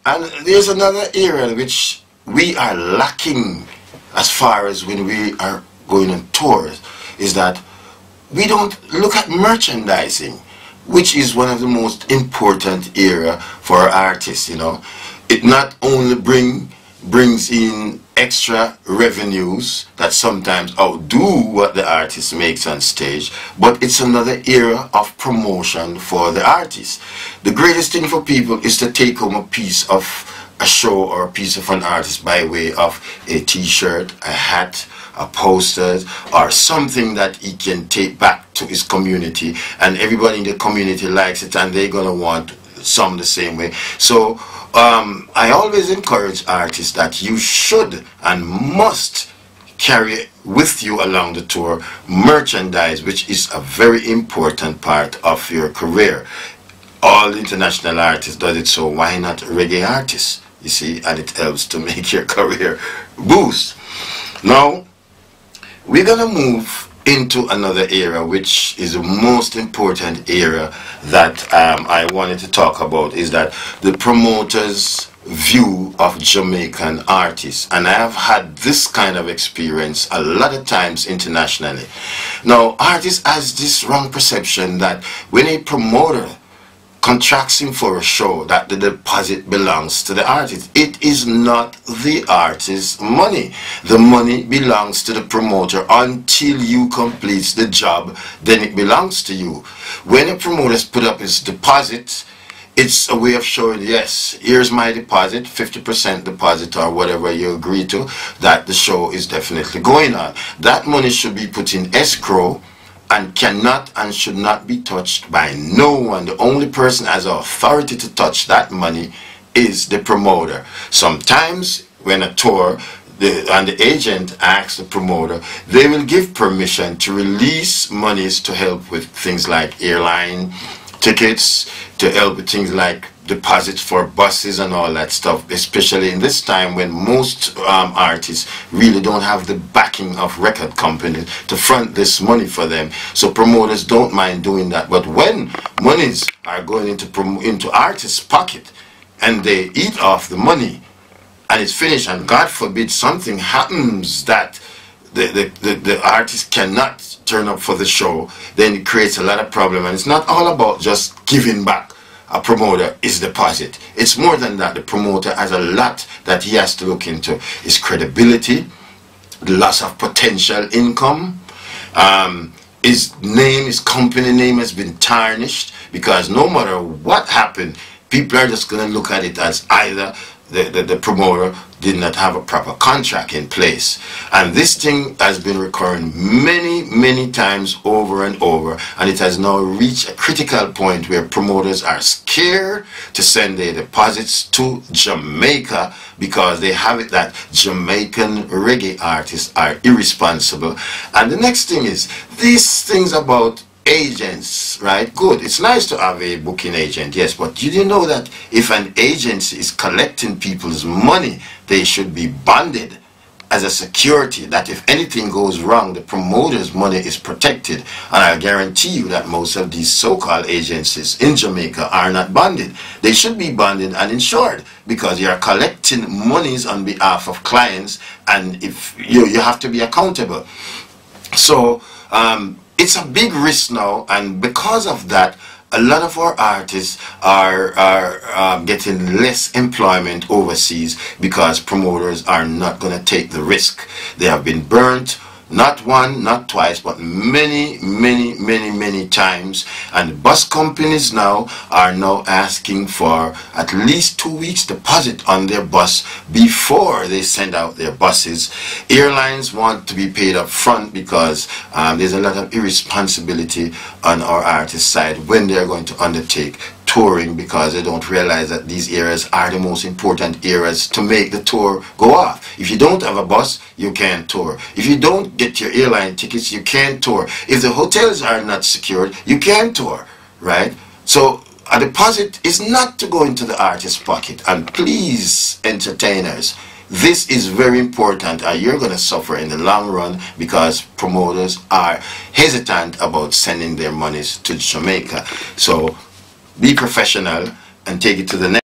And there's another area which we are lacking as far as when we are going on tours, is that we don't look at merchandising, which is one of the most important area for artists, you know. It not only brings in extra revenues that sometimes outdo what the artist makes on stage, but it's another area of promotion for the artist. The greatest thing for people is to take home a piece of a show or a piece of an artist by way of a t-shirt, a hat, a poster, or something that he can take back to his community, and everybody in the community likes it and they're gonna want some the same way. So I always encourage artists that you should and must carry with you along the tour merchandise, which is a very important part of your career. All international artists does it, so why not reggae artists? You see, and it helps to make your career boost. Now we're gonna move into another area, which is the most important area that I wanted to talk about, is that the promoters' view of Jamaican artists. And I have had this kind of experience a lot of times internationally. Now, artists has this wrong perception that when a promoter contracts him for a show, that the deposit belongs to the artist. It is not the artist's money. The money belongs to the promoter until you complete the job, then it belongs to you. When a promoter put up his deposit, it's a way of showing, yes, here's my deposit, 50% deposit or whatever you agree to, that the show is definitely going on. That money should be put in escrow and cannot and should not be touched by no one. The only person has authority to touch that money is the promoter. Sometimes when a tour and the agent asks the promoter, they will give permission to release monies to help with things like airline tickets, to help with things like deposits for buses and all that stuff, especially in this time when most artists really don't have the backing of record companies to front this money for them. So promoters don't mind doing that. But when monies are going into artists' pocket and they eat off the money and it's finished, and God forbid something happens that the artist cannot turn up for the show, then it creates a lot of problem. And it's not all about just giving back a promoter his deposit. It's more than that. The promoter has a lot that he has to look into. His credibility, the loss of potential income, his name, his company name has been tarnished, because no matter what happened, people are just going to look at it as either the promoter did not have a proper contract in place. And this thing has been recurring many times over and over, and it has now reached a critical point where promoters are scared to send their deposits to Jamaica, because they have it that Jamaican reggae artists are irresponsible. And the next thing is these things about agents, right? Good, it's nice to have a booking agent, yes, but you didn't know that if an agency is collecting people's money, they should be bonded as a security, that if anything goes wrong, the promoter's money is protected. And I guarantee you that most of these so-called agencies in Jamaica are not bonded. They should be bonded and insured, because you are collecting monies on behalf of clients, and if you have to be accountable. So it's a big risk now, and because of that, a lot of our artists are getting less employment overseas, because promoters are not going to take the risk. They have been burnt, not one, not twice, but many times. And bus companies now are asking for at least 2 weeks deposit on their bus before they send out their buses. Airlines want to be paid up front, because there's a lot of irresponsibility on our artist side when they're going to undertake touring, because they don't realize that these areas are the most important areas to make the tour go off. If you don't have a bus, you can't tour. If you don't get your airline tickets, you can't tour. If the hotels are not secured, you can't tour, right? So a deposit is not to go into the artist's pocket. And please, entertainers, this is very important, and you're going to suffer in the long run, because promoters are hesitant about sending their monies to Jamaica. So be professional and take it to the next.